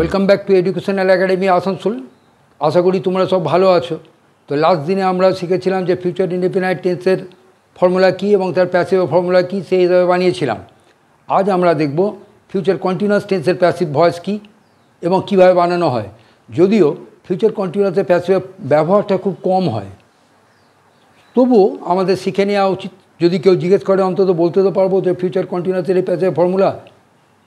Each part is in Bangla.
Welcome back to educational academy Asansol. আশা করি তোমরা সব ভালো আছো। তো লাস্ট দিনে আমরা শিখেছিলাম যে ফিউচার ইনডেফিনাইট টেন্সের ফর্মুলা কী এবং তার প্যাসিভ ফর্মুলা কী সেই হিসাবে বানিয়েছিলাম। আজ আমরা দেখব ফিউচার কন্টিনিউয়াস টেন্সের প্যাসিভ ভয়েস কী এবং কীভাবে বানানো হয়। যদিও ফিউচার কন্টিনিউয়াসের প্যাসিভ ব্যবহারটা খুব কম হয়, তবুও আমাদের শিখে নেওয়া উচিত। যদি কেউ জিজ্ঞেস করে অন্তত বলতে তো পারবো যে ফিউচার কন্টিনিউয়াসের এই প্যাসিভ ফর্মুলা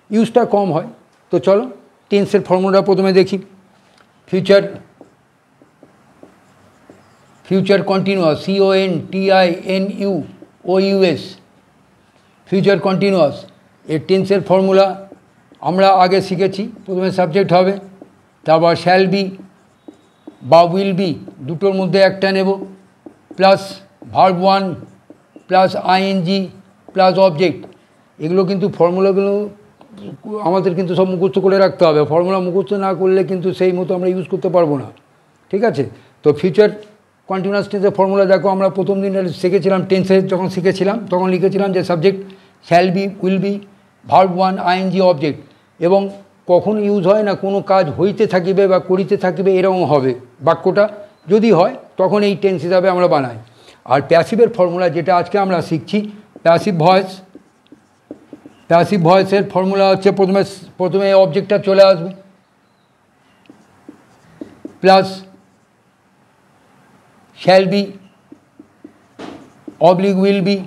ইউজটা কম হয়। তো চলো টেন্সের ফর্মুলা প্রথমে দেখি। Future continuous, CONTINUOUS, future continuous এর টেন্সের ফর্মুলা আমরা আগে শিখেছি। প্রথমে সাবজেক্ট হবে, তারপর শ্যাল বি বা উইল বি, দুটোর মধ্যে একটা নেব, plus verb one plus ING plus object. এগুলো কিন্তু ফর্মুলাগুলো আমাদের কিন্তু সব মুখস্থ করে রাখতে হবে। ফর্মুলা মুখস্থ না করলে কিন্তু সেই মতো আমরা ইউজ করতে পারবো না, ঠিক আছে? তো ফিউচার কন্টিনিউয়াস টেন্সের ফর্মুলা দেখো, আমরা প্রথম দিন শিখেছিলাম, টেন্সে যখন শিখেছিলাম তখন লিখেছিলাম যে subject shall be, will be, verb one, ING, object. এবং কখন ইউজ হয় না, কোনো কাজ হইতে থাকিবে বা করিতে থাকিবে এরকম হবে বাক্যটা, যদি হয় তখন এই টেন্স হিসাবে আমরা বানাই। আর প্যাসিভের ফর্মুলা যেটা আজকে আমরা শিখছি, প্যাসিভ ভয়েসের ফর্মুলা হচ্ছে প্রথমে অবজেক্টটা চলে আসবে, plus shall be oblique will be,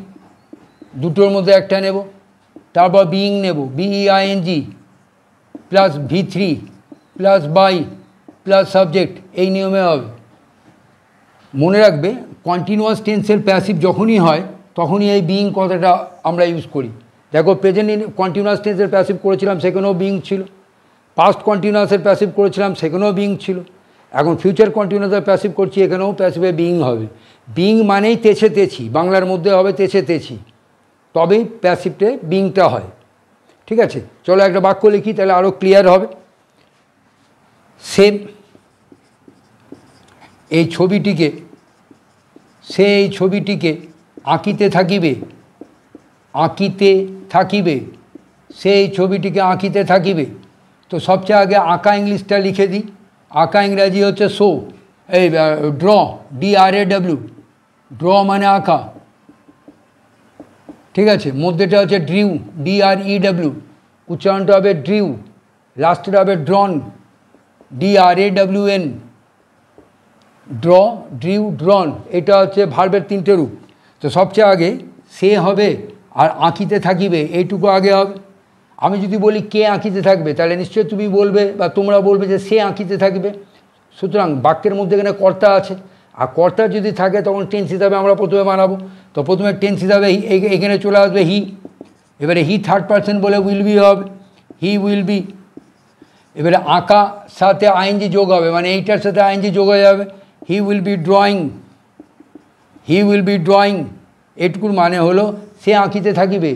দুটোর মধ্যে একটা নেব, তারপর বিইং নেব, BEING, plus V3 plus by plus subject. এই নিয়মে হবে। মনে রাখবে কন্টিনিউয়াস টেন্সের প্যাসিভ যখনই হয় তখনই এই বিইং কথাটা আমরা ইউজ করি। দেখো প্রেজেন্ট কন্টিনিউয়াস টেন্সের প্যাসিভ করেছিলাম, সেখানেও বিইং ছিল। পাস্ট কন্টিনিউয়াসের প্যাসিভ করেছিলাম, সেখানেও বিইং ছিল। এখন ফিউচার কন্টিনিউয়াসের প্যাসিভ করছি, এখানেও প্যাসিভে বিইং হবে। বিইং মানেই তেছে তেছি, বাংলার মধ্যে হবে তেছে তেছি, তবেই প্যাসিভে বিইংটা হয়, ঠিক আছে? চলো একটা বাক্য লিখি, তাহলে আরও ক্লিয়ার হবে। সে এই ছবিটিকে আঁকিতে থাকিবে, সে এই ছবিটিকে আঁকিতে থাকিবে। তো সবচেয়ে আগে আঁকা ইংলিশটা লিখে দিই। আঁকা ইংরাজি হচ্ছে শো, এই ড্র, DRAW, ড্র মানে আঁকা, ঠিক আছে? মধ্যেটা হচ্ছে ড্রিউ, DREW, উচ্চারণটা হবে ড্রিউ, লাস্টটা হবে ড্রন, DRAWN, ড্র, ড্রিউ, ড্রন। এটা হচ্ছে ভার্বের তিনটে রূপ। তো সবচেয়ে আগে সে হবে আর আঁকিতে থাকিবে, এইটুকু আগে হবে। আমি যদি বলি কে আঁকিতে থাকবে, তাহলে নিশ্চয়ই তুমি বলবে বা তোমরা বলবে যে সে আঁকিতে থাকবে। সুতরাং বাক্যের মধ্যে এখানে কর্তা আছে, আর কর্তা যদি থাকে তখন টেন্স হিসাবে আমরা প্রথমে বানাবো। তো প্রথমে টেন্স হিসাবে এখানে চলে আসবে হি। এবারে হি থার্ড পারসন বলে উইল বি হবে, হি উইল বি। এবারে আঁকা সাথে ING যোগ হবে, মানে এইটার সাথে ING যোগ হয়ে যাবে, হি উইল বি ড্রয়িং। এটুকুর মানে হলো সে আঁকিতে থাকিবে।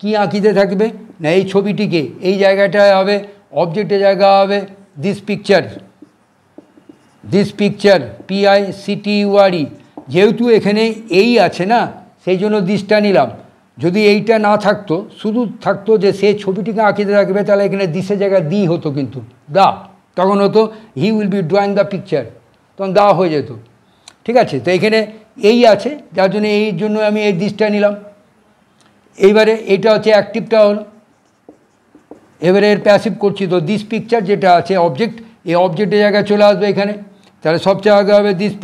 কি আঁকিতে থাকবে না, এই ছবিটিকে। এই জায়গাটায় হবে অবজেক্টের জায়গা হবে দিস পিকচার, PICTURE। যেহেতু এখানে এই আছে না, সেই জন্য দিসটা নিলাম। যদি এইটা না থাকতো, শুধু থাকতো যে সে ছবিটিকে আঁকিতে থাকবে, তাহলে এখানে দিসের জায়গায় দি হতো, কিন্তু দা, তখন হতো he will be drawing the picture, তখন দা হয়ে যেত, ঠিক আছে? তো এখানে এই আছে, যার জন্য এই জন্য আমি এই দিসটা নিলাম। এইবারে এটা হচ্ছে অ্যাক্টিভটা হলো। এবারে এর প্যাসিভ করছি, তো দিস পিকচার যেটা আছে অবজেক্ট, এই অবজেক্টের জায়গায় চলে আসবে এখানে, তাহলে সবচেয়ে আগে হবে দিস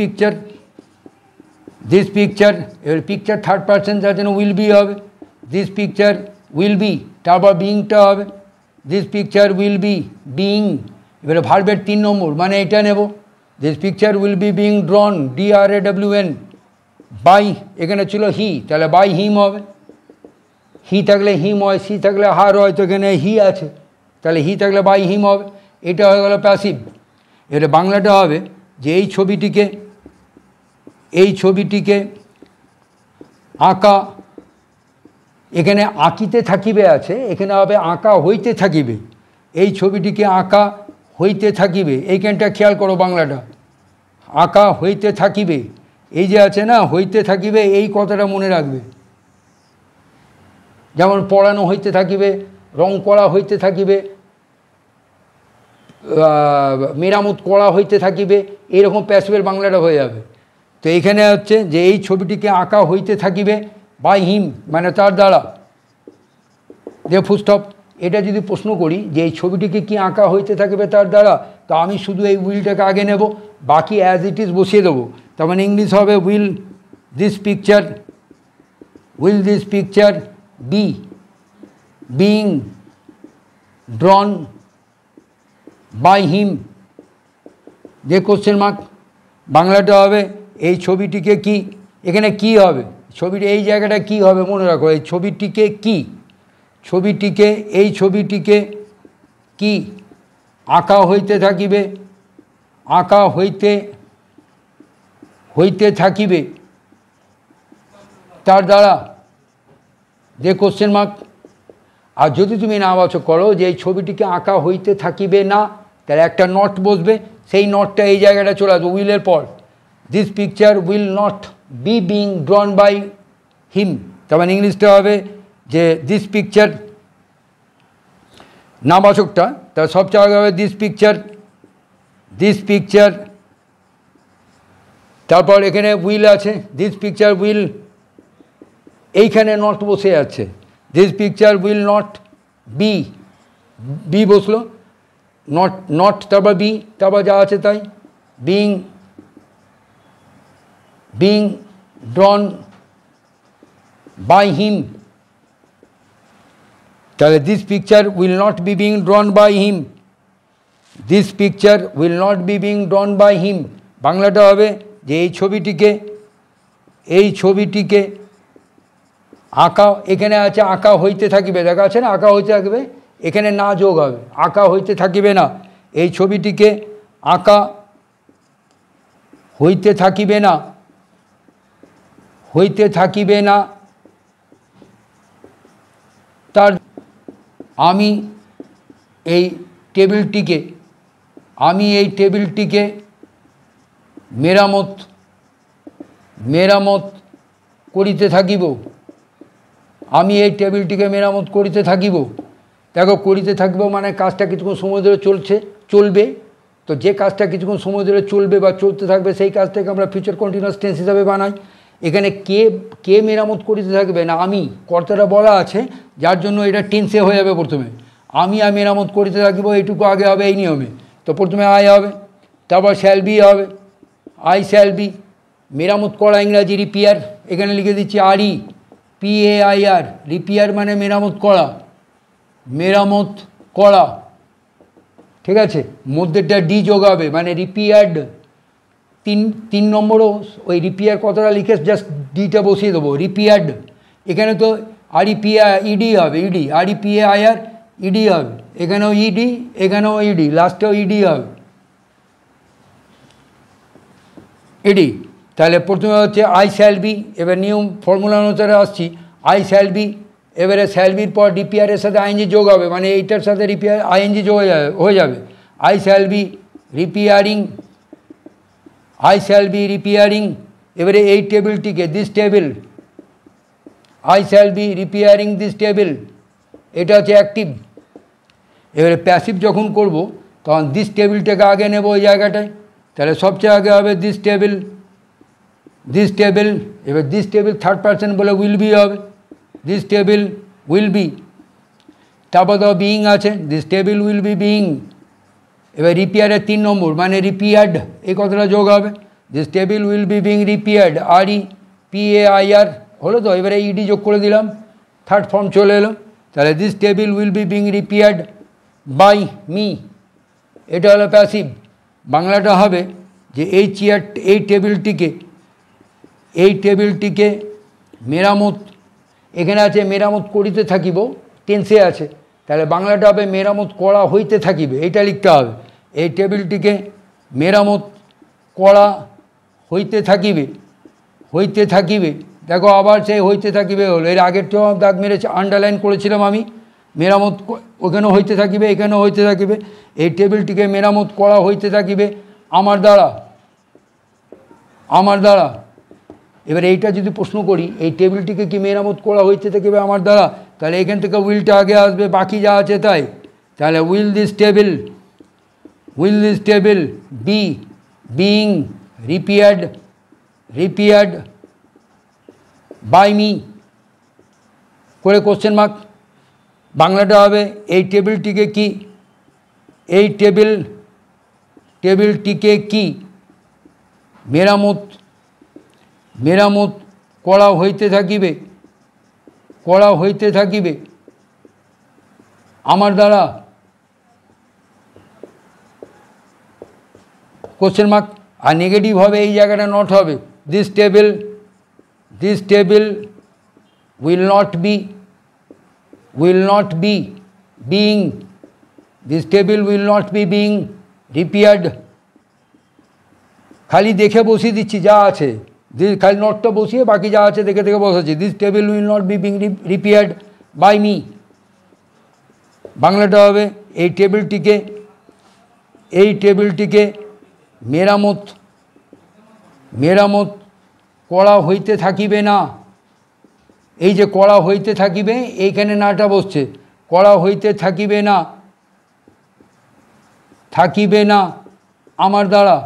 পিকচার। এবার পিকচার থার্ড পারসন, যার জন্য উইল বি হবে, দিস পিকচার উইল বি, তারপর বিইংটা হবে this picture will be being. এবারে ভার্বের 3 নম্বর, মানে এটা নেব, this picture will be being drawn, DRAWN, by, এখানে ছিল হি, তাহলে বাই হিম হবে। হি থাকলে হিম হয়, সি থাকলে হার হয়, তো এখানে হি আছে, তাহলে হি থাকলে বাই হিম হবে। এটা হয়ে গেল প্যাসিভ। এবারে বাংলাটা হবে যে এই ছবিটিকে আঁকা, এখানে আঁকিতে থাকিবে আছে, এখানে হবে আঁকা হইতে থাকিবে। এই ছবিটিকে আঁকা হইতে থাকিবে, এইখানটা খেয়াল করো, বাংলাটা আঁকা হইতে থাকিবে, এই যে আছে না হইতে থাকিবে, এই কথাটা মনে রাখবে। যেমন পড়ানো হইতে থাকিবে, রং করা হইতে থাকিবে, মেরামত করা হইতে থাকিবে, এইরকম প্যাসিভের বাংলাটা হয়ে যাবে। তো এইখানে হচ্ছে যে এই ছবিটিকে আঁকা হইতে থাকিবে বাই হিম, মানে তার দ্বারা, যে ফুলস্টপ। এটা যদি প্রশ্ন করি যে এই ছবিটিকে কি আঁকা হইতে থাকিবে তার দ্বারা, তো আমি শুধু এই উইলটাকে আগে নেব, বাকি অ্যাজ ইট ইজ বসিয়ে দেবো। তার মানে ইংলিশ হবে will this picture be being drawn by him, যে কোশ্চেন মার্ক। বাংলাটা হবে এই ছবিটিকে কি, এখানে কি হবে, ছবিটি এই জায়গাটা কি হবে মনে রাখো, এই ছবিটিকে কি, এই ছবিটিকে কি আঁকা হইতে থাকিবে, আঁকা হইতে থাকিবে তার দ্বারা, যে কোশ্চেন মার্ক। আর যদি তুমি না বাচক করো যে এই ছবিটিকে আঁকা হইতে থাকিবে না, তাহলে একটা নট বসবে, সেই নটটা এই জায়গাটা চলে আসবে উইলের পর। This picture will not be being drawn by him, তার মানে ইংলিশটা হবে যে দিস পিকচার, নাবাচকটা তার সবচেয়ে আগে হবে দিস পিকচার, তারপর এখানে উইল আছে, দিস পিকচার উইল, এইখানে নট বসে যাচ্ছে, this picture will not be বসলো, নট তারপর বি, তারপর যা আছে তাই, বিং ড্রন বাই হিম, তাহলে this picture will not be being drawn by him, this picture will not be being drawn by him. বাংলাটা হবে যে এই ছবিটিকে আঁকা, এখানে আছে আঁকা হইতে থাকিবে, দেখা আছে না আঁকা হইতে থাকিবে, এখানে না যোগ হবে, আঁকা হইতে থাকিবে না, এই ছবিটিকে আঁকা হইতে থাকিবে না, তার আমি এই টেবিলটিকে মেরামত করিতে থাকিব, আমি এই টেবিলটিকে মেরামত করিতে থাকিব। দেখো করিতে থাকিব মানে কাজটা কিছুক্ষণ সময় ধরে চলবে, তো যে কাজটা কিছুক্ষণ সময় ধরে চলবে বা চলতে থাকবে সেই কাজটাকে আমরা ফিউচার কন্টিনিউয়াস টেন্স হিসাবে বানাই। এখানে কে মেরামত করিতে থাকবে না, আমি, কর্তাটা বলা আছে, যার জন্য এটা টেন্সে হয়ে যাবে প্রথমে, আমি মেরামত করিতে থাকিব, এইটুকু আগে হবে এই নিয়মে। তো প্রথমে আই হবে, তারপর শ্যাল বি হবে, আই শ্যাল বি, মেরামত করা ইংরাজি রিপেয়ার, এখানে লিখে দিচ্ছি REPAIR, রিপেয়ার মানে মেরামত করা, ঠিক আছে, মধ্যেটা ডি যোগ হবে মানে রিপেয়ার্ড, তিন নম্বরও ওই রিপেয়ার কথাটা লিখে জাস্ট ডিটা বসিয়ে দেবো, রিপেয়ার্ড। এখানে তো REPAID হবে, REPAIR ইডি হবে, এখানেও ইডি, এখানেও ইডি, লাস্টেও ইডি হবে, ইডি। তাহলে প্রথমে হচ্ছে আই শ্যাল বি, এবার নিয়ম ফর্মুলা অনুসারে আসছি, আই শ্যাল বি, এবারে শ্যাল বির পর রিপেয়ারের সাথে আইএনজি যোগ হবে, মানে এইটার সাথে রিপেয়ার আইএনজি যোগ হয়ে যাবে, আই শ্যাল বি রিপেয়ারিং, এবারে এই টেবিলটিকে, this table, I shall be repairing this table, এটা হচ্ছে অ্যাক্টিভ। এবারে প্যাসিভ যখন করব তখন দিস টেবিলটাকে আগে নেব ওই জায়গাটায়, তাহলে সবচেয়ে আগে হবে দিস টেবিল, এবার দিস টেবিল থার্ড পারসন বলে উইল বি হবে, দিস টেবিল উইল বি, তারপর তো বিইং আছে, this table will be being, এবার রিপেয়ারের 3 নম্বর মানে রিপেয়ার্ড, এই কথাটা যোগ হবে, this table will be being repaired, REPAIR হলো তো, এবারে ইডি যোগ করে দিলাম, থার্ড ফর্ম চলে এলো, তাহলে this table will be being repaired by me, এটা হলো প্যাসিভ। বাংলাটা হবে যে এই টেবিলটিকে মেরামত, এখানে আছে মেরামত করিতে থাকিব, টেন্সে আছে, তাহলে বাংলাটা হবে মেরামত করা হইতে থাকিবে, এইটা লিখতে হবে, এই টেবিলটিকে মেরামত করা হইতে থাকিবে, দেখো আবার সেই হইতে থাকিবে হলো, এর আগেরটাও দাগ মেরেছে, আন্ডারলাইন করেছিলাম আমি, মেরামত ওখানেও হইতে থাকিবে, এখানেও হইতে থাকিবে, এই টেবিলটিকে মেরামত করা হইতে থাকিবে আমার দ্বারা। এবার এইটা যদি প্রশ্ন করি এই টেবিলটিকে কি মেরামত করা হইতে থাকিবে আমার দ্বারা, তাহলে এখান থেকে উইলটা আগে আসবে, বাকি যা আছে তাই, তাহলে will will this table be being repaired by me করে কোশ্চেন মার্ক বাংলাটা হবে এই টেবিলটিকে কি এই টেবিলটিকে কি মেরামত করা হইতে থাকিবে আমার দ্বারা কোশ্চেন মার্ক আর নেগেটিভ হবে এই জায়গাটা নট হবে this table will not be being this table will not be being repaired খালি দেখে বসিয়ে দিচ্ছি যা আছে খালি নটটা বসিয়ে বাকি যা আছে দেখে দেখে বসাচ্ছি this table will not be being repaired by me বাংলাটা হবে এই টেবিলটিকে মেরামত করা হইতে থাকিবে না এই যে করা হইতে থাকিবে এইখানে নাটা বসছে করা হইতে থাকিবে না আমার দ্বারা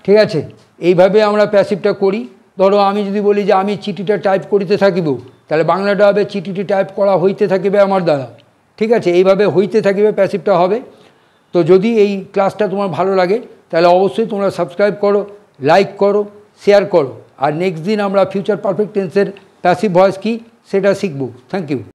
ঠিক আছে এইভাবে আমরা প্যাসিভটা করি ধরো আমি যদি বলি যে আমি চিঠিটা টাইপ করিতে থাকিব তাহলে বাংলাটা হবে চিঠিটি টাইপ করা হইতে থাকিবে আমার দ্বারা ঠিক আছে এইভাবে হইতে থাকিবে প্যাসিভটা হবে তো যদি এই ক্লাসটা তোমার ভালো লাগে তাহলে অবশ্যই তোমরা সাবস্ক্রাইব করো লাইক করো শেয়ার করো আর নেক্সট দিন আমরা ফিউচার পারফেক্ট টেন্সের প্যাসিভ ভয়েস কি সেটা শিখব থ্যাংক ইউ